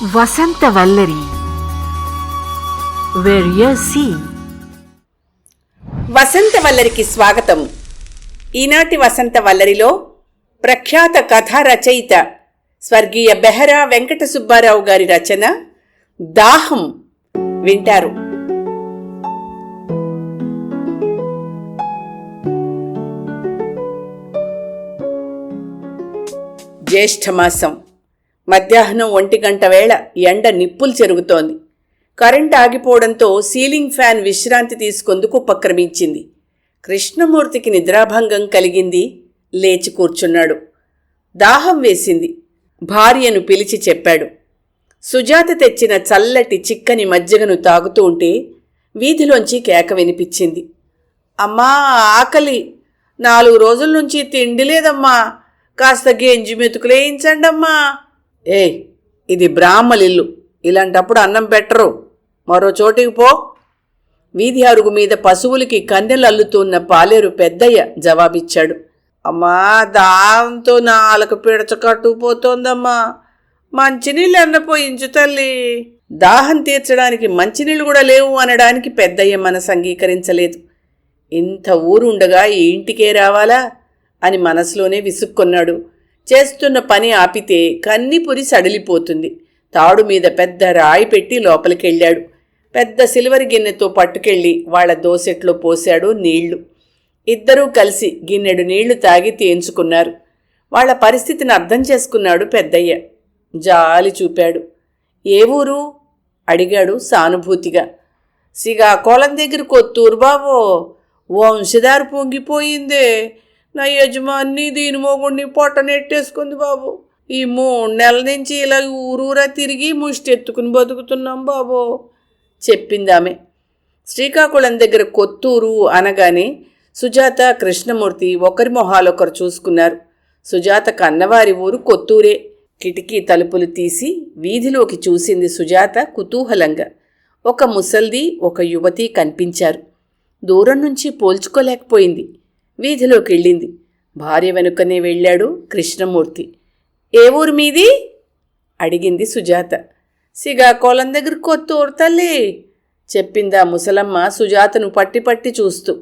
వసంతవల్లరి, where years see. వసంతవల్లరికి స్వాగతం. ఈనాటి వసంతవల్లరిలో ప్రఖ్యాత కథా రచయిత స్వర్గీయ బెహరా వెంకట సుబ్బారావు గారి రచన దాహం వింటారు. జ్యేష్ఠమాసం మధ్యాహ్నం 1 గంట వేళ ఎండ నిప్పులు చెరుగుతోంది. కరెంట్ ఆగిపోవడంతో సీలింగ్ ఫ్యాన్ విశ్రాంతి తీసుకొందుకు ఉపక్రమించింది. కృష్ణమూర్తికి నిద్రాభంగం కలిగింది. లేచి కూర్చున్నాడు. దాహం వేసింది. భార్యను పిలిచి చెప్పాడు. సుజాత తెచ్చిన చల్లటి చిక్కని మజ్జిగను తాగుతూ ఉంటే వీధిలోంచి కేక వినిపించింది. అమ్మా, ఆకలి, 4 రోజుల నుంచి తిండి లేదమ్మా, కాస్త గెంజి మెతుకులేయించండమ్మా. ఇది బ్రాహ్మలిల్లు, ఇలాంటప్పుడు అన్నం పెట్టరు, మరో చోటికి పో. వీధి అరుగు మీద పశువులకి కన్నెలు అల్లుతున్న పాలేరు పెద్దయ్య జవాబిచ్చాడు. అమ్మా, దాంతో నాలుక పిడచకట్టుకుపోతోందమ్మా, మంచినీళ్ళు అన్న పోయించు తల్లి. దాహం తీర్చడానికి మంచినీళ్ళు కూడా లేవు అనడానికి పెద్దయ్య మనసు అంగీకరించలేదు. ఇంత ఊరుండగా ఈ ఇంటికే రావాలా అని మనసులోనే విసుక్కున్నాడు. చేస్తున్న పని ఆపితే కన్నిపురి సడిలిపోతుంది. తాడు మీద పెద్ద రాయి పెట్టి లోపలికెళ్ళాడు. పెద్ద సిల్వర్ గిన్నెతో పట్టుకెళ్ళి వాళ్ల దోసెట్లో పోశాడు నీళ్లు. ఇద్దరూ కలిసి గిన్నెడు నీళ్లు తాగి తేంచుకున్నారు. వాళ్ల పరిస్థితిని అర్థం చేసుకున్నాడు పెద్దయ్య. జాలి చూపాడు. ఏ ఊరు అడిగాడు సానుభూతిగా. శ్రీకాకుళం దగ్గర కొత్తూరు బాబో, వంశధార పొంగిపోయిందే. నా యజమాని దీని మొగుడిని పొట్ట నెట్టేసుకుంది బాబు. ఈ 3 నెలల నుంచి ఇలా ఊరూరా తిరిగి ముష్టెత్తుకుని బతుకుతున్నాం బాబో చెప్పింది ఆమె. శ్రీకాకుళం దగ్గర కొత్తూరు అనగానే సుజాత, కృష్ణమూర్తి ఒకరి మొహాలొకరు చూసుకున్నారు. సుజాత కన్నవారి ఊరు కొత్తూరే. కిటికీ తలుపులు తీసి వీధిలోకి చూసింది సుజాత కుతూహలంగా. ఒక ముసల్ది, ఒక యువతి కనిపించారు. దూరం నుంచి పోల్చుకోలేకపోయింది. వీధిలోకి వెళ్ళింది. భార్య వెనుకనే వెళ్ళాడు కృష్ణమూర్తి. ఏ ఊరు మీది అడిగింది సుజాత. శ్రీకాకుళం దగ్గర కొత్తూరు తల్లి చెప్పిందా ముసలమ్మ సుజాతను పట్టి పట్టి చూస్తూ.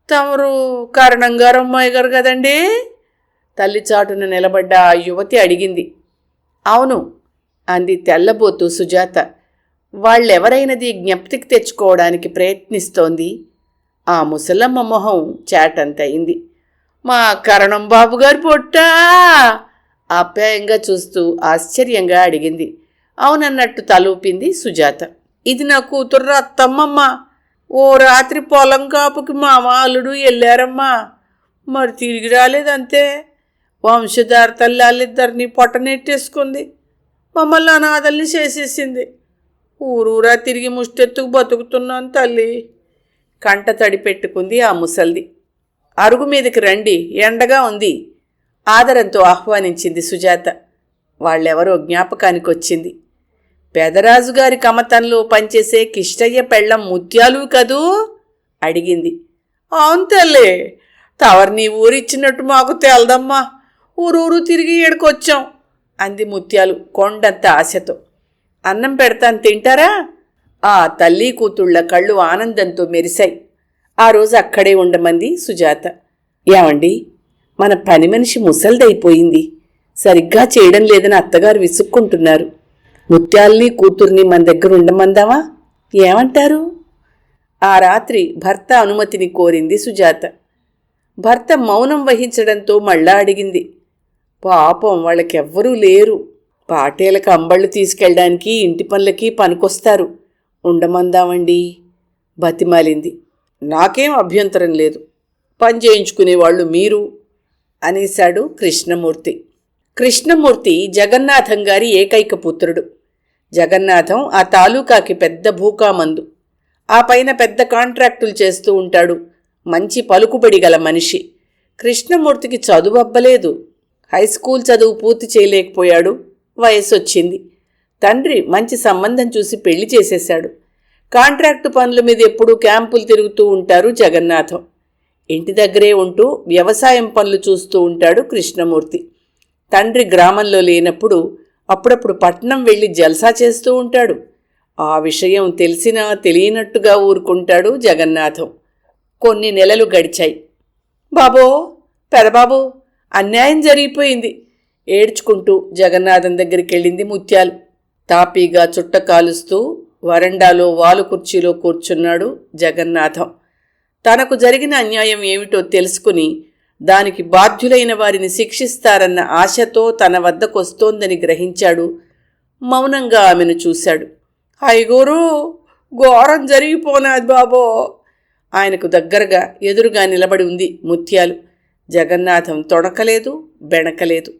తమరు కరణంగారమ్మాయి గారు కదండి తల్లి చాటున నిలబడ్డ ఆ యువతి అడిగింది. అవును అంది తెల్లబోతూ సుజాత. వాళ్ళెవరైనది జ్ఞప్తికి తెచ్చుకోవడానికి ప్రయత్నిస్తోంది. ఆ ముసలమ్మ మొహం చాటంతయింది. మా కరణం బాబుగారు పొట్టా ఆప్యాయంగా చూస్తూ ఆశ్చర్యంగా అడిగింది. అవునన్నట్టు తలూపింది సుజాత. ఇది నా కూతురు అత్తమ్మమ్మ. ఓ రాత్రి పొలం కాపుకి మామ అల్లుడు వెళ్ళారమ్మా, మరి తిరిగి రాలేదంతే. వంశధార తల్లాళ్ళిద్దరినీ పొట్టనెట్టేసుకుంది. మమ్మల్ని అనాథల్ని చేసేసింది. ఊరూరా తిరిగి ముష్టెత్తుకు బతుకుతున్నాను తల్లి. కంట తడి పెట్టుకుంది ఆ ముసల్ది. అరుగు మీదకి రండి, ఎండగా ఉంది ఆదరంతో ఆహ్వానించింది సుజాత. వాళ్ళెవరో జ్ఞాపకానికి వచ్చింది. పెదరాజుగారి కమతంలో పనిచేసే కిష్టయ్య పెళ్ళం ముత్యాలు కదూ అడిగింది. అవును తల్లే, తవరు నీ ఊరిచ్చినట్టు మాకు తెలదమ్మా, ఊరూరు తిరిగి ఏడుకొచ్చాం అంది ముత్యాలు కొండంత ఆశతో. అన్నం పెడతాను, తింటారా? ఆ తల్లి కూతుళ్ల కళ్ళు ఆనందంతో మెరిశాయి. ఆ రోజు అక్కడే ఉండమంది సుజాత. ఏమండి, మన పని మనిషి ముసల్దైపోయింది, సరిగ్గా చేయడం లేదని అత్తగారు విసుక్కుంటున్నారు. ముత్యాల్ని కూతుర్ని మన దగ్గర ఉండమందావా, ఏమంటారు? ఆ రాత్రి భర్త అనుమతిని కోరింది సుజాత. భర్త మౌనం వహించడంతో మళ్ళా అడిగింది. పాపం వాళ్ళకెవ్వరూ లేరు. పాటేలకు అంబళ్ళు తీసుకెళ్ళడానికి ఇంటి పనులకి పనికొస్తారు, ఉండమందామండి బతిమాలింది. నాకేం అభ్యంతరం లేదు, పని చేయించుకునేవాళ్ళు మీరు అనేశాడు కృష్ణమూర్తి. కృష్ణమూర్తి జగన్నాథం గారి ఏకైక పుత్రుడు. జగన్నాథం ఆ తాలూకాకి పెద్ద భూకామందు. ఆ పైన పెద్ద కాంట్రాక్టులు చేస్తూ ఉంటాడు. మంచి పలుకుబడి గల మనిషి. కృష్ణమూర్తికి చదువు అబ్బలేదు. హైస్కూల్ చదువు పూర్తి చేయలేకపోయాడు. వయసొచ్చింది. తండ్రి మంచి సంబంధం చూసి పెళ్లి చేసేశాడు. కాంట్రాక్టు పనుల మీద ఎప్పుడూ క్యాంపులు తిరుగుతూ ఉంటారు జగన్నాథం. ఇంటి దగ్గరే ఉంటూ వ్యవసాయం పనులు చూస్తూ ఉంటాడు కృష్ణమూర్తి. తండ్రి గ్రామంలో లేనప్పుడు అప్పుడప్పుడు పట్నం వెళ్ళి జల్సా చేస్తూ ఉంటాడు. ఆ విషయం తెలిసినా తెలియనట్టుగా ఊరుకుంటాడు జగన్నాథం. కొన్ని నెలలు గడిచాయి. బాబో, పెదబాబు, అన్యాయం జరిగిపోయింది ఏడ్చుకుంటూ జగన్నాథం దగ్గరికి వెళ్ళింది ముత్యాలు. తాపీగా చుట్ట కాలుస్తూ వరండాలో వాలు కుర్చీలో కూర్చున్నాడు జగన్నాథం. తనకు జరిగిన అన్యాయం ఏమిటో తెలుసుకుని దానికి బాధ్యులైన వారిని శిక్షిస్తారన్న ఆశతో తన వద్దకొస్తోందని గ్రహించాడు. మౌనంగా ఆమెను చూశాడు. హైగోరు, ఘోరం జరిగిపోనాది బాబో. ఆయనకు దగ్గరగా ఎదురుగా నిలబడి ఉంది ముత్యాలు. జగన్నాథం తొణకలేదు, బెణకలేదు.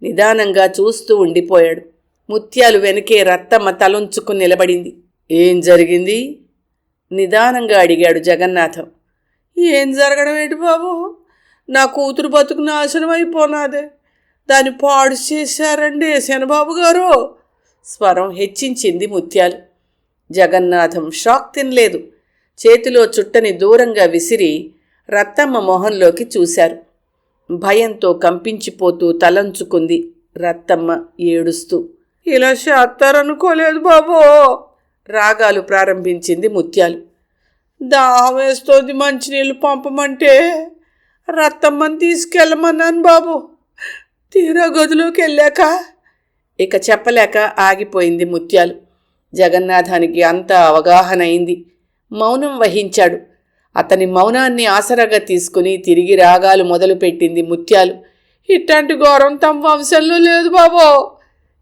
నిదానంగా చూస్తూ ఉండిపోయాడు. ముత్యాలు వెనకే రత్తమ్మ తలొంచుకుని నిలబడింది. ఏం జరిగింది? నిదానంగా అడిగాడు జగన్నాథం. ఏం జరగడం ఏంటి బాబు? నా కూతురు బతుకు నాశనం అయిపోనాదే. దాన్ని పాడు చేశారండి శనబాబు గారు. స్వరం హెచ్చించింది ముత్యాలు. జగన్నాథం షాక్ తినలేదు. చేతిలో చుట్టని దూరంగా విసిరి రత్తమ్మ మొహంలోకి చూశారు. భయంతో కంపించిపోతూ తలంచుకుంది రత్తమ్మ ఏడుస్తూ. ఇలా చేస్తారనుకోలేదు బాబో. రాగాలు ప్రారంభించింది ముత్యాలు. దాహం వేస్తోంది, మంచినీళ్ళు పంపమంటే రత్తమ్మని తీసుకెళ్ళమన్నాను బాబు. తీరా గదిలోకి వెళ్ళాక ఇక చెప్పలేక ఆగిపోయింది ముత్యాలు. జగన్నాథానికి అంతా అవగాహన అయింది. మౌనం వహించాడు. అతని మౌనాన్ని ఆసరాగా తీసుకుని తిరిగి రాగాలు మొదలుపెట్టింది ముత్యాలు. ఇట్లాంటి ఘోరం తమ వంశంలో లేదు బాబో.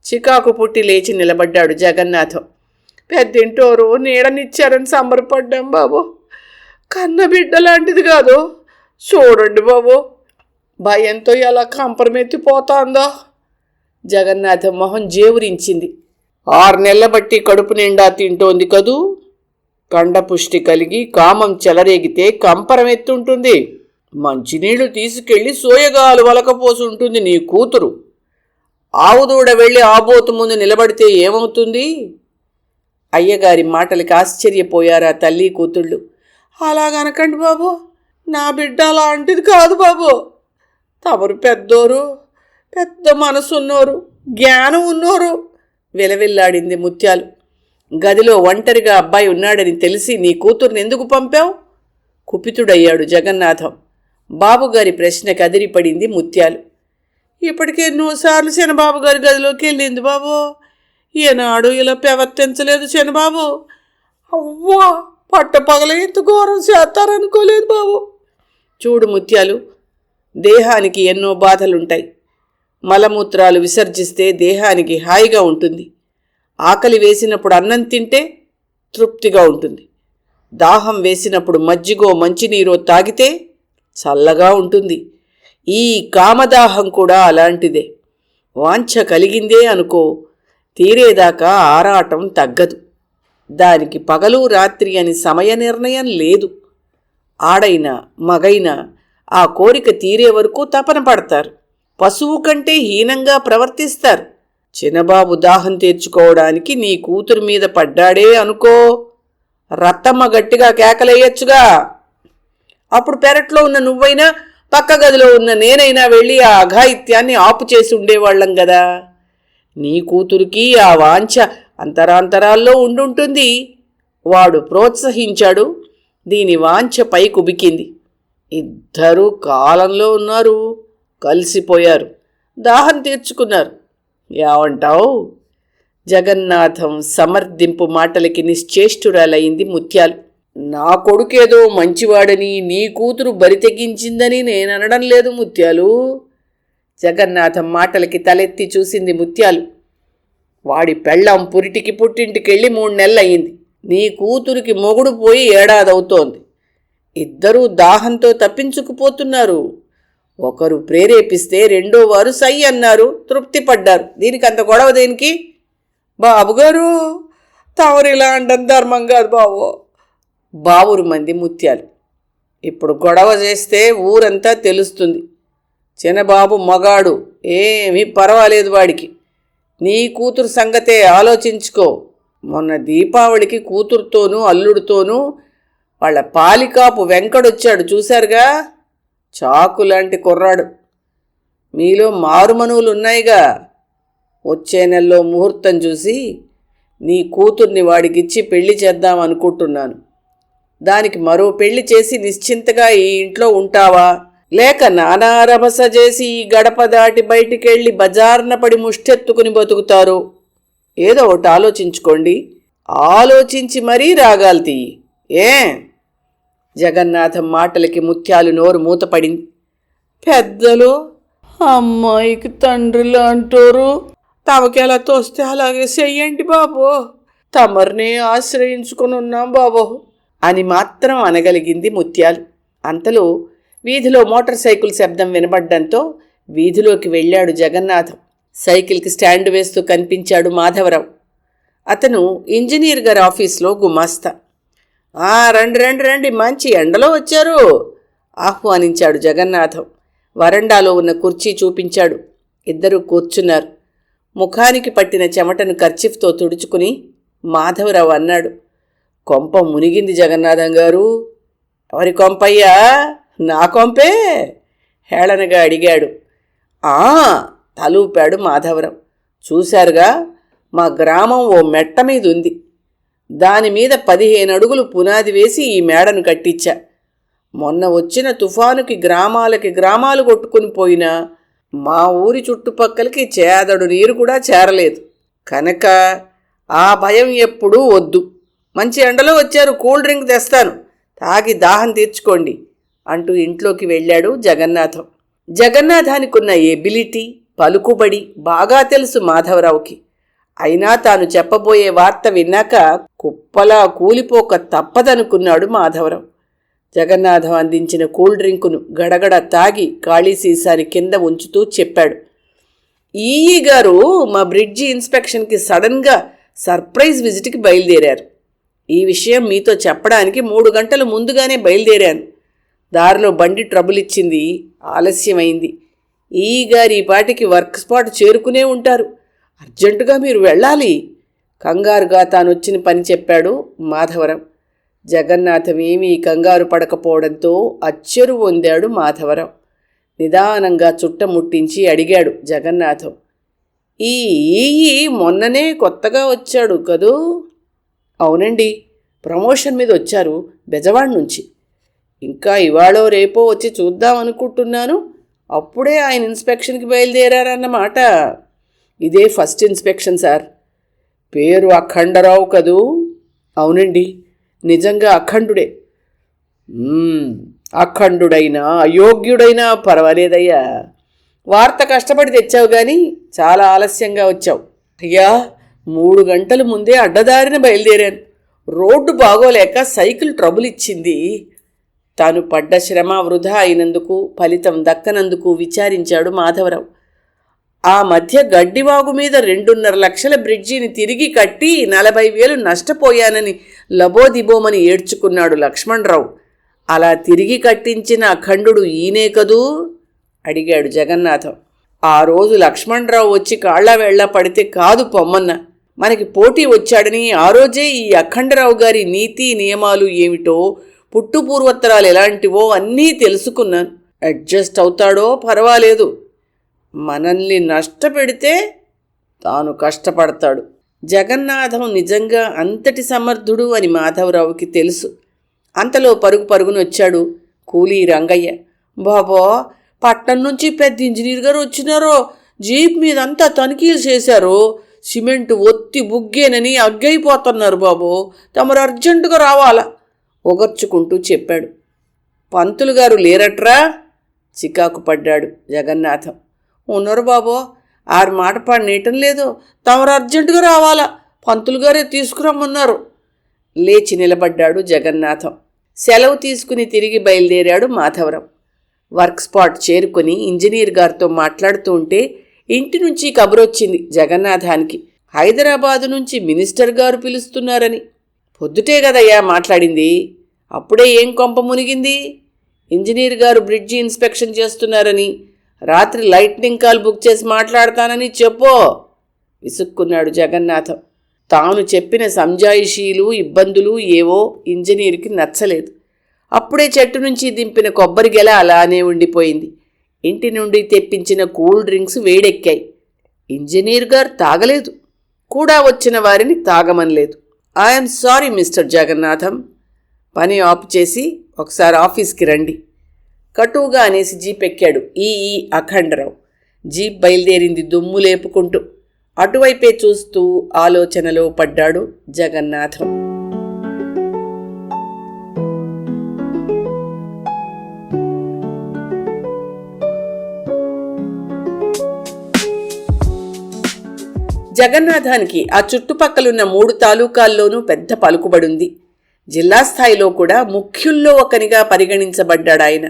చికాకు పుట్టి లేచి నిలబడ్డాడు జగన్నాథం. పెద్దింటోరు నీడనిచ్చారని సంబరపడ్డాం బాబు. కన్న బిడ్డ లాంటిది కాదు. చూడండి బాబు, భయంతో ఎలా కంపరమెత్తిపోతాందో. జగన్నాథం మొహం జేవురించింది. 6 నెలల బట్టి కడుపు నిండా తింటోంది కదూ. కండపుష్టి కలిగి కామం చెలరేగితే కంపరమెత్తుంటుంది. మంచినీళ్లు తీసుకెళ్లి సోయగాలు వలకపోసుంటుంది నీ కూతురు. ఆవుదూడ వెళ్ళి ఆబోతు ముందు నిలబడితే ఏమవుతుంది? అయ్యగారి మాటలకి ఆశ్చర్యపోయారా తల్లి కూతుళ్ళు. అలాగనకండి బాబు, నా బిడ్డ అలాంటిది కాదు బాబు. తమరు పెద్దోరు, పెద్ద మనసున్నోరు, జ్ఞానం ఉన్నోరు. విలవిల్లాడింది ముత్యాలు. గదిలో ఒంటరిగా అబ్బాయి ఉన్నాడని తెలిసి నీ కూతుర్ని ఎందుకు పంపావు? కుపితుడయ్యాడు జగన్నాథం. బాబుగారి ప్రశ్నకు అదిరిపడింది ముత్యాలు. ఇప్పటికే 2 సార్లు శనబాబు గారి గదిలోకి వెళ్ళింది బాబు. ఏనాడు ఇలా ప్రవర్తించలేదు శనబాబు. అవ్వా, పట్టపగల ఇంత ఘోరం చేస్తారనుకోలేదు బాబు. చూడు ముత్యాలు, దేహానికి ఎన్నో బాధలుంటాయి. మలమూత్రాలు విసర్జిస్తే దేహానికి హాయిగా ఉంటుంది. ఆకలి వేసినప్పుడు అన్నం తింటే తృప్తిగా ఉంటుంది. దాహం వేసినప్పుడు మజ్జిగో మంచినీరో తాగితే చల్లగా ఉంటుంది. ఈ కామదాహం కూడా అలాంటిదే. వాంఛ కలిగిందే అనుకో, తీరేదాకా ఆరాటం తగ్గదు. దానికి పగలు రాత్రి అని సమయ నిర్ణయం లేదు. ఆడైనా మగైనా ఆ కోరిక తీరే వరకు తపన పడతారు. పశువు కంటే హీనంగా ప్రవర్తిస్తారు. చిన్నబాబు దాహం తీర్చుకోవడానికి నీ కూతురు మీద పడ్డాడే అనుకో, రత్తమ్మ గట్టిగా కేకలేయచ్చుగా. అప్పుడు పెరట్లో ఉన్న నువ్వైనా పక్క గదిలో ఉన్న నేనైనా వెళ్ళి ఆ అఘాయిత్యాన్ని ఆపు చేసి ఉండేవాళ్ళం గదా. నీ కూతురికి ఆ వాంఛ అంతరాంతరాల్లో ఉండుంటుంది. వాడు ప్రోత్సహించాడు. దీని వాంఛ పైకుబికింది. ఇద్దరూ కాలంలో ఉన్నారు, కలిసిపోయారు, దాహం తీర్చుకున్నారు. ఏమంటావు? జగన్నాథం సమర్థింపు మాటలకి నిశ్చేష్టురాలయ్యింది ముత్యాలు. నా కొడుకేదో మంచివాడని నీ కూతురు బరితెగించిందని నేననడం లేదు ముత్యాలు. జగన్నాథం మాటలకి తలెత్తి చూసింది ముత్యాలు. వాడి పెళ్ళాం పురిటికి పుట్టింటికెళ్ళి 3 నెలలయ్యింది. నీ కూతురికి మొగుడు పోయి 1 ఏడాది అవుతోంది. ఇద్దరూ దాహంతో తప్పించుకుపోతున్నారు. ఒకరు ప్రేరేపిస్తే రెండో వారు సై అన్నారు, తృప్తి పడ్డారు. దీనికి అంత గొడవ దేనికి? బాబుగారు, తమరిలా అండం ధర్మం కాదు బాబు. బావురు మంది ముత్యాలు. ఇప్పుడు గొడవ చేస్తే ఊరంతా తెలుస్తుంది. చిన్నబాబు మగాడు, ఏమీ పర్వాలేదు వాడికి. నీ కూతురు సంగతే ఆలోచించుకో. మొన్న దీపావళికి కూతురుతోనూ అల్లుడితోనూ వాళ్ళ పాలికాపు వెంకడొచ్చాడు, చూశారుగా. చాకులాంటి కుర్రాడు. మీలో మారుమనువులున్నాయిగా. వచ్చే నెలలో ముహూర్తం చూసి నీ కూతుర్ని వాడికిచ్చి పెళ్లి చేద్దాం అనుకుంటున్నాను. దానికి మరో పెళ్లి చేసి నిశ్చింతగా ఈ ఇంట్లో ఉంటావా, లేక నానా రభస చేసి ఈ గడప దాటి బయటికెళ్ళి బజార్న పడి ముష్టెత్తుకుని బతుకుతారు? ఏదో ఒకటి ఆలోచించుకోండి. ఆలోచించి మరీ రాగాలు తీయి. ఏ? జగన్నాథం మాటలకి ముత్యాలు నోరు మూతపడింది. పెద్దలు అమ్మాయికి తండ్రిలా అంటారు. తమకెలా తోస్తే అలాగే చెయ్యండి బాబో. తమరినే ఆశ్రయించుకుని ఉన్నాం బాబో అని మాత్రం అనగలిగింది ముత్యాలు. అంతలో వీధిలో మోటార్ సైకిల్ శబ్దం వినబడ్డంతో వీధిలోకి వెళ్ళాడు జగన్నాథం. సైకిల్కి స్టాండ్ వేస్తూ కనిపించాడు మాధవరావు. అతను ఇంజనీర్ గారి ఆఫీస్లో గుమాస్తా. రండి రండి రండి, మంచి ఎండలో వచ్చారు ఆహ్వానించాడు జగన్నాథం. వరండాలో ఉన్న కుర్చీ చూపించాడు. ఇద్దరూ కూర్చున్నారు. ముఖానికి పట్టిన చెమటను కర్చీఫ్తో తుడుచుకుని మాధవరావు అన్నాడు, కొంప మునిగింది జగన్నాథం గారు. ఎవరి కొంపయ్యా? నా కొంపే హేళనగా అడిగాడు. తలూపాడు మాధవరావు. చూశారుగా, మా గ్రామం ఓ మెట్ట మీద ఉంది. దానిమీద 15 అడుగులు పునాది వేసి ఈ మేడను కట్టించా. మొన్న వచ్చిన తుఫానుకి గ్రామాలు కొట్టుకుని పోయినా మా ఊరి చుట్టుపక్కలకి చేదడు నీరు కూడా చేరలేదు. కనుక ఆ భయం ఎప్పుడూ వద్దు. మంచి ఎండలో వచ్చారు, కూల్ డ్రింక్ తెస్తాను, తాగి దాహం తీర్చుకోండి అంటూ ఇంట్లోకి వెళ్ళాడు జగన్నాథం. జగన్నాథానికున్న ఎబిలిటీ, పలుకుబడి బాగా తెలుసు మాధవరావుకి. అయినా తాను చెప్పబోయే వార్త విన్నాక కుప్పలా కూలిపోక తప్పదనుకున్నాడు మాధవరావు. జగన్నాథం అందించిన కూల్ డ్రింకును గడగడ తాగి ఖాళీ సీసాని కింద ఉంచుతూ చెప్పాడు, ఈఈ గారు మా బ్రిడ్జి ఇన్స్పెక్షన్కి సడన్గా సర్ప్రైజ్ విజిట్కి బయలుదేరారు. ఈ విషయం మీతో చెప్పడానికి 3 గంటలు ముందుగానే బయలుదేరాను. దారిలో బండి ట్రబుల్ ఇచ్చింది, ఆలస్యమైంది. ఈఈ గారు ఈ పాటికి వర్క్ స్పాట్ చేరుకునే ఉంటారు. అర్జెంటుగా మీరు వెళ్ళాలి. కంగారుగా తానొచ్చిన పని చెప్పాడు మాధవరావు. జగన్నాథం ఏమీ కంగారు పడకపోవడంతో అచ్చెరు పొందాడు మాధవరావు. నిదానంగా చుట్టముట్టించి అడిగాడు జగన్నాథం, ఈ ఈఈ మొన్ననే కొత్తగా వచ్చాడు కదూ? అవునండి, ప్రమోషన్ మీద వచ్చారు బెజవాడ నుంచి. ఇంకా ఇవాళో రేపో వచ్చి చూద్దాం అనుకుంటున్నాను. అప్పుడే ఆయన ఇన్స్పెక్షన్కి బయలుదేరారన్నమాట. ఇదే ఫస్ట్ ఇన్స్పెక్షన్ సార్. పేరు అఖండరావు కదూ? అవునండి, నిజంగా అఖండుడే. అఖండుడైనా అయోగ్యుడైనా పర్వాలేదయ్యా. వార్త కష్టపడి తెచ్చావు కానీ చాలా ఆలస్యంగా వచ్చావు. అయ్యా, 3 గంటల ముందే అడ్డదారిన బయలుదేరాను. రోడ్డు బాగోలేక సైకిల్ ట్రబుల్ ఇచ్చింది. తాను పడ్డ శ్రమ వృధా అయినందుకు, ఫలితం దక్కనందుకు విచారించాడు మాధవరావు. ఆ మధ్య గడ్డివాగు మీద 2.5 లక్షల బ్రిడ్జిని తిరిగి కట్టి 40,000 నష్టపోయానని లబోదిబోమని ఏడ్చుకున్నాడు లక్ష్మణరావు. అలా తిరిగి కట్టించిన అఖండుడు ఈయనే కదూ అడిగాడు జగన్నాథం. ఆ రోజు లక్ష్మణరావు వచ్చి కాళ్ల వేళ్ల పడితే కాదు పొమ్మన్న, మనకి పోటీ వచ్చాడని ఆ రోజే ఈ అఖండరావు గారి నీతి నియమాలు ఏమిటో, పుట్టుపూర్వత్తరాలు ఎలాంటివో అన్నీ తెలుసుకున్నాను. అడ్జస్ట్ అవుతాడో పర్వాలేదు, మనల్ని నష్టపెడితే తాను కష్టపడతాడు. జగన్నాథం నిజంగా అంతటి సమర్థుడు అని మాధవరావుకి తెలుసు. అంతలో పరుగునొచ్చాడు కూలీ రంగయ్య. బాబా, పట్నం నుంచి పెద్ద ఇంజనీర్ గారు వచ్చినారో, జీప్ మీదంతా తనిఖీలు చేశారు. సిమెంట్ ఒత్తి బుగ్గేనని అగ్గైపోతున్నారు బాబు, తమరు అర్జెంటుగా రావాలా ఒగర్చుకుంటూ చెప్పాడు. పంతులు గారు లేరట్రా? చికాకు పడ్డాడు జగన్నాథం. ఉన్నారు బాబో, 6 మాట పడనీయటం లేదు. తమరు అర్జెంటుగా రావాలా, పంతులు గారే తీసుకురమ్మన్నారు. లేచి నిలబడ్డాడు జగన్నాథం. సెలవు తీసుకుని తిరిగి బయలుదేరాడు మాధవరావు. వర్క్ స్పాట్ చేరుకుని ఇంజనీర్ గారితో మాట్లాడుతూ ఉంటే ఇంటి నుంచి కబురొచ్చింది జగన్నాథానికి. హైదరాబాదు నుంచి మినిస్టర్ గారు పిలుస్తున్నారని. పొద్దుటే కదయ్యా మాట్లాడింది, అప్పుడే ఏం కొంప మునిగింది? ఇంజనీర్ గారు బ్రిడ్జి ఇన్స్పెక్షన్ చేస్తున్నారని, రాత్రి లైట్నింగ్ కాల్ బుక్ చేసి మాట్లాడతానని చెప్పో విసుక్కున్నాడు జగన్నాథం. తాను చెప్పిన సంజాయిషీలు, ఇబ్బందులు ఏవో ఇంజనీర్కి నచ్చలేదు. అప్పుడే చెట్టు నుంచి దింపిన కొబ్బరి గెల అలానే ఉండిపోయింది. ఇంటి నుండి తెప్పించిన కూల్ డ్రింక్స్ వేడెక్కాయి. ఇంజనీర్ గారు తాగలేదు, కూడా వచ్చిన వారిని తాగమనలేదు. ఐఎమ్ సారీ మిస్టర్ జగన్నాథం, పని ఆపు చేసి ఒకసారి ఆఫీస్కి రండి కటువుగా అనేసి జీప్ ఎక్కాడు ఈ అఖండరావు. జీప్ బయలుదేరింది దుమ్ము లేపుకుంటూ. అటువైపే చూస్తూ ఆలోచనలో పడ్డాడు జగన్నాథం. జగన్నాథానికి ఆ చుట్టుపక్కలున్న 3 తాలూకాల్లోనూ పెద్ద పలుకుబడుంది. జిల్లా స్థాయిలో కూడా ముఖ్యుల్లో ఒకనిగా పరిగణించబడ్డాడాయన.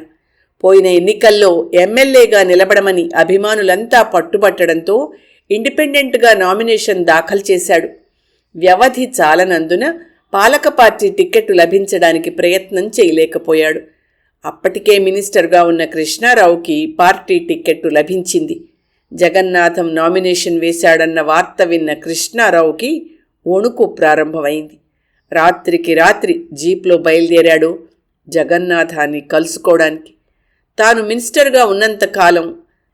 పోయిన ఎన్నికల్లో ఎమ్మెల్యేగా నిలబడమని అభిమానులంతా పట్టుబట్టడంతో ఇండిపెండెంట్గా నామినేషన్ దాఖలు చేశాడు. వ్యవధి చాలనందున పాలక పార్టీ టిక్కెట్టు లభించడానికి ప్రయత్నం చేయలేకపోయాడు. అప్పటికే మినిస్టర్గా ఉన్న కృష్ణారావుకి పార్టీ టిక్కెట్టు లభించింది. జగన్నాథం నామినేషన్ వేశాడన్న వార్త విన్న కృష్ణారావుకి వణుకు ప్రారంభమైంది. రాత్రికి రాత్రి జీప్లో బయలుదేరాడు జగన్నాథాన్ని కలుసుకోవడానికి. తాను మినిస్టర్గా ఉన్నంతకాలం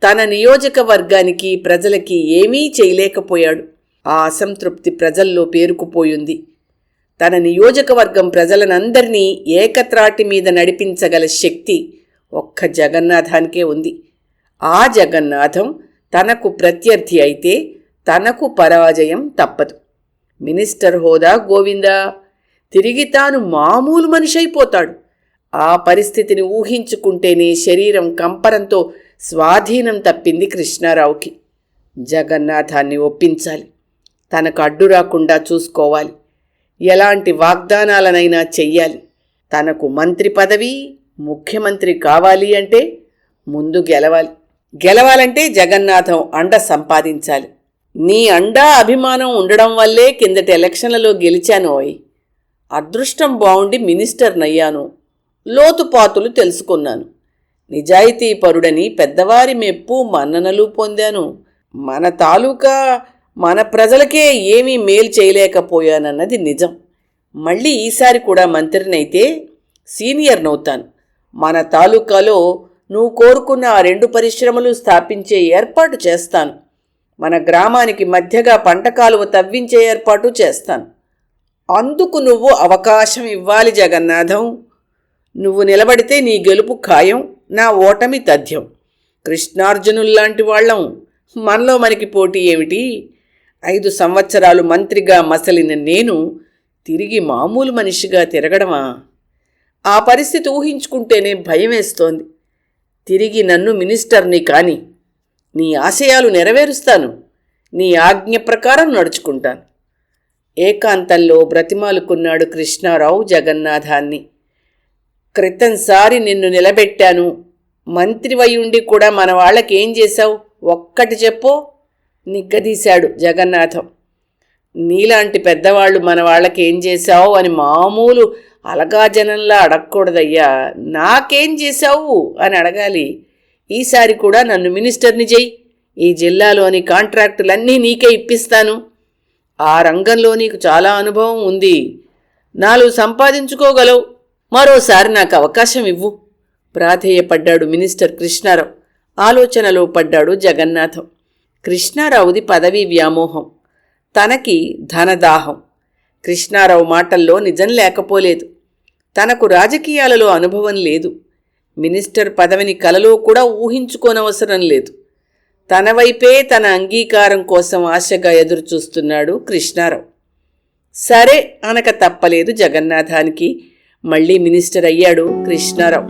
తన నియోజకవర్గానికి ప్రజలకి ఏమీ చేయలేకపోయాడు. ఆ అసంతృప్తి ప్రజల్లో పేరుకుపోయింది. తన నియోజకవర్గం ప్రజలనందరినీ ఏకత్రాటి మీద నడిపించగల శక్తి ఒక్క జగన్నాథానికే ఉంది. ఆ జగన్నాథం తనకు ప్రత్యర్థి అయితే తనకు పరాజయం తప్పదు. మినిస్టర్ హోదా గోవిందా, తిరిగి తాను మామూలు మనిషి అయిపోతాడు. ఆ పరిస్థితిని ఊహించుకుంటేనే శరీరం కంపరంతో స్వాధీనం తప్పింది కృష్ణారావుకి. జగన్నాథాన్ని ఒప్పించాలి, తనకు అడ్డు రాకుండా చూసుకోవాలి, ఎలాంటి వాగ్దానాలనైనా చెయ్యాలి. తనకు మంత్రి పదవి, ముఖ్యమంత్రి కావాలి అంటే ముందు గెలవాలంటే జగన్నాథం అండ సంపాదించాలి. నీ అండా అభిమానం ఉండడం వల్లే కిందటి ఎలక్షన్లలో గెలిచానోయ్. అదృష్టం బావుండి మినిస్టర్నయ్యాను. లోతుపాతులు తెలుసుకున్నాను. నిజాయితీపరుడని పెద్దవారి మెప్పు మన్ననలు పొందాను. మన తాలూకా మన ప్రజలకే ఏమీ మేలు చేయలేకపోయానన్నది నిజం. మళ్ళీ ఈసారి కూడా మంత్రినైతే సీనియర్నవుతాను. మన తాలూకాలో నువ్వు కోరుకున్న ఆ 2 పరిశ్రమలు స్థాపించే ఏర్పాటు చేస్తాను. మన గ్రామానికి మధ్యగా పంట కాలువ తవ్వించే ఏర్పాటు చేస్తాను. అందుకు నువ్వు అవకాశం ఇవ్వాలి జగన్నాథం. నువ్వు నిలబడితే నీ గెలుపు ఖాయం, నా ఓటమి తథ్యం. కృష్ణార్జునుల్లాంటి వాళ్ళం, మనలో మనకి పోటీ ఏమిటి? 5 సంవత్సరాలు మంత్రిగా మసలిన నేను తిరిగి మామూలు మనిషిగా తిరగడమా? ఆ పరిస్థితి ఊహించుకుంటేనే భయం వేస్తోంది. తిరిగి నన్ను మినిస్టర్ని కాని, నీ ఆశయాలు నెరవేరుస్తాను, నీ ఆజ్ఞ ప్రకారం నడుచుకుంటాను. ఏకాంతంలో బ్రతిమాలుకున్నాడు కృష్ణారావు జగన్నాథాన్ని. క్రితంసారి నిన్ను నిలబెట్టాను, మంత్రివై ఉండి కూడా మన వాళ్ళకేం చేశావు? ఒక్కటి చెప్పు, నిగ్గదీశాడు జగన్నాథం. నీలాంటి పెద్దవాళ్ళు మన వాళ్ళకేం చేశావు అని మామూలు అలగాజనంలా అడగకూడదయ్యా. నాకేం చేశావు అని అడగాలి. ఈసారి కూడా నన్ను మినిస్టర్ని చెయ్యి. ఈ జిల్లాలోని కాంట్రాక్టులన్నీ నీకే ఇప్పిస్తాను. ఆ రంగంలో నీకు చాలా అనుభవం ఉంది. 4 సంపాదించుకోగలవు. మరోసారి నాకు అవకాశం ఇవ్వు ప్రాధేయపడ్డాడు మినిస్టర్ కృష్ణారావు. ఆలోచనలో పడ్డాడు జగన్నాథం. కృష్ణారావుది పదవీ వ్యామోహం, తనకి ధనదాహం. కృష్ణారావు మాటల్లో నిజం లేకపోలేదు. తనకు రాజకీయాలలో అనుభవం లేదు. మినిస్టర్ పదవిని కలలో కూడా ఊహించుకోనవసరం లేదు. తన వైపే తన అంగీకారం కోసం ఆశగా ఎదురుచూస్తున్నాడు కృష్ణారావు. సరే అనక తప్పలేదు జగన్నాథానికి. మళ్ళీ మినిస్టర్ అయ్యాడు కృష్ణారావు.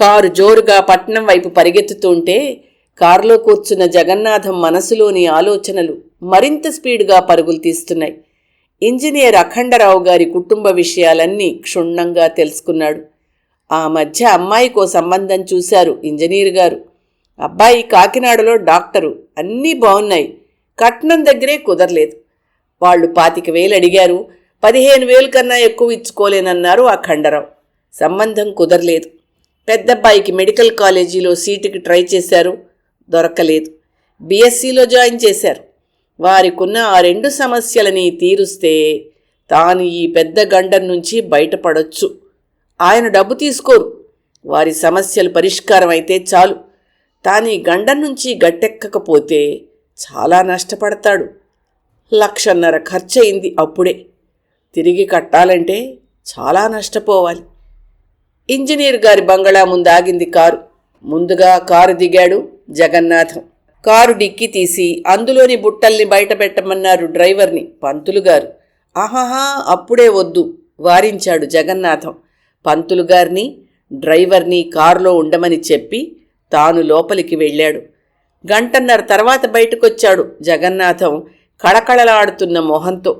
కారు జోరుగా పట్నం వైపు పరిగెత్తుతుంటే కారులో కూర్చున్న జగన్నాథం మనసులోని ఆలోచనలు మరింత స్పీడ్గా పరుగులు తీస్తున్నాయి. ఇంజనీర్ అఖండరావు గారి కుటుంబ విషయాలన్నీ క్షుణ్ణంగా తెలుసుకున్నాడు. ఆ మధ్య అమ్మాయికో సంబంధం చూశారు ఇంజనీర్ గారు. అబ్బాయి కాకినాడలో డాక్టరు. అన్నీ బాగున్నాయి. కట్నం దగ్గరే కుదరలేదు. వాళ్ళు 25,000 అడిగారు. 15,000 కన్నా ఎక్కువ ఇచ్చుకోలేనన్నారు అఖండరావు. సంబంధం కుదరలేదు. పెద్దబ్బాయికి మెడికల్ కాలేజీలో సీటుకి ట్రై చేశారు, దొరకలేదు. బీఎస్సీలో జాయిన్ చేశారు. వారికున్న ఆ 2 సమస్యలని తీరుస్తే తాను ఈ పెద్ద గండం నుంచి బయటపడొచ్చు. ఆయన డబ్బు తీసుకోరు. వారి సమస్యలు పరిష్కారం అయితే చాలు. తాను ఈ గండం నుంచి గట్టెక్కకపోతే చాలా నష్టపడతాడు. 1,50,000 ఖర్చయింది అప్పుడే. తిరిగి కట్టాలంటే చాలా నష్టపోవాలి. ఇంజనీర్ గారి బంగళా ముందాగింది కారు. ముందుగా కారు దిగాడు జగన్నాథం. కారు డిక్కి తీసి అందులోని బుట్టల్ని బయట పెట్టమన్నారు డ్రైవర్ని పంతులుగారు. ఆహాహా, అప్పుడే వద్దు వారించాడు జగన్నాథం. పంతులుగారిని డ్రైవర్ని కారులో ఉండమని చెప్పి తాను లోపలికి వెళ్ళాడు. 1.5 తర్వాత బయటకొచ్చాడు జగన్నాథం కళకళలాడుతున్న మొహంతో.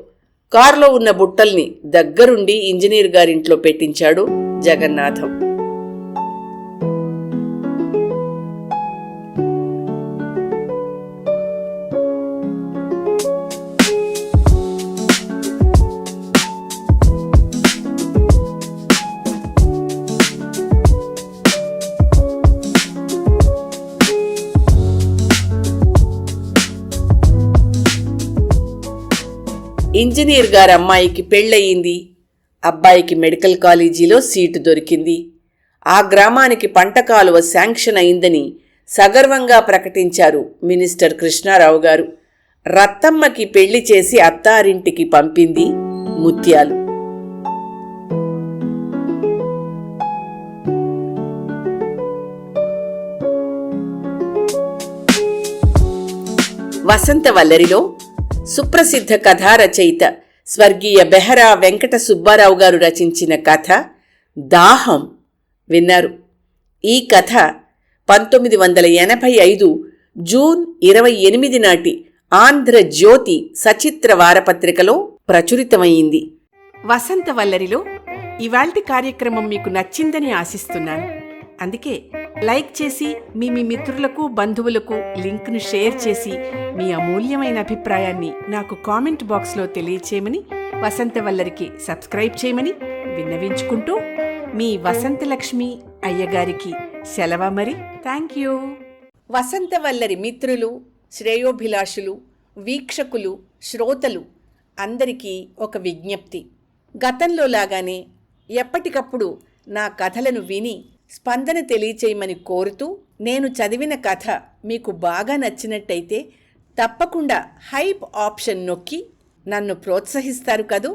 కారులో ఉన్న బుట్టల్ని దగ్గరుండి ఇంజనీర్ గారింట్లో పెట్టించాడు జగన్నాథం. ఇంజనీర్ గారి అమ్మాయికి పెళ్ళయింది. అబ్బాయికి మెడికల్ కాలేజీలో సీటు దొరికింది. ఆ గ్రామానికి పంట కాలువ శాంక్షన్ అయిందని సగర్వంగా ప్రకటించారు మినిస్టర్ కృష్ణారావు గారు. రత్తమ్మకి పెళ్లి చేసి అత్తారింటికి పంపింది ముత్యాలు. వసంతవల్లరిలో సుప్రసిద్ధ కథా రచయిత స్వర్గీయ బెహరా వెంకట సుబ్బారావు గారు రచించిన కథ దాహం విన్నారు. ఈ కథ 1985 జూన్ 28 నాటి ఆంధ్రజ్యోతి సచిత్ర వారపత్రికలో ప్రచురితమైంది. వసంతవల్లరిలో ఇవాల్టి కార్యక్రమం మీకు నచ్చిందని ఆశిస్తున్నాను. అందుకే లైక్ చేసి మీ మిత్రులకు బంధువులకు లింక్ను షేర్ చేసి మీ అమూల్యమైన అభిప్రాయాన్ని నాకు కామెంట్ బాక్స్లో తెలియచేయమని, వసంతవల్లరికి సబ్స్క్రైబ్ చేయమని విన్నవించుకుంటూ మీ వసంతలక్ష్మి అయ్యగారికి సెలవు. మరి థ్యాంక్ యూ. వసంతవల్లరి మిత్రులు, శ్రేయోభిలాషులు, వీక్షకులు, శ్రోతలు అందరికీ ఒక విజ్ఞప్తి. గతంలో లాగానే ఎప్పటికప్పుడు నా కథలను విని స్పందన తెలియచేయమని కోరుతూ, నేను చదివిన కథ మీకు బాగా నచ్చినట్టయితే తప్పకుండా హైప్ ఆప్షన్ నొక్కి నన్ను ప్రోత్సహిస్తారు కదూ.